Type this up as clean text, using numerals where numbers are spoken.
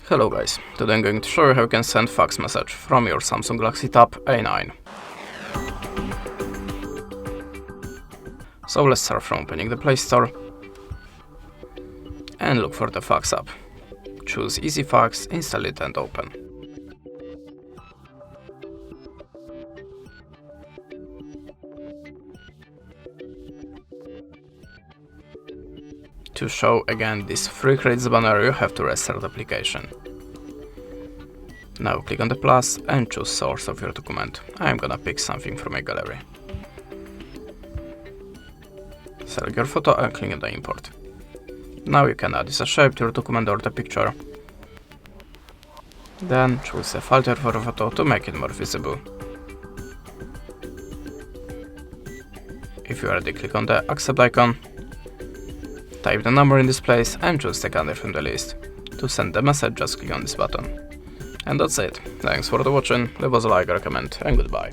Hello guys, today I'm going to show you how you can send fax message from your Samsung Galaxy Tab A9. So let's start from opening the Play Store and look for the fax app. Choose Easy Fax, install it and open. To show again this free credits banner, you have to restart the application. Now click on the plus and choose source of your document. I'm gonna pick something from my gallery. Select your photo and click on the import. Now you can add a shape to your document or the picture. Then choose a filter for a photo to make it more visible. If you are ready, click on the accept icon. Type the number in this place and choose the country from the list. To send the message, just click on this button. And that's it. Thanks for watching, leave us a like, recommend, and goodbye.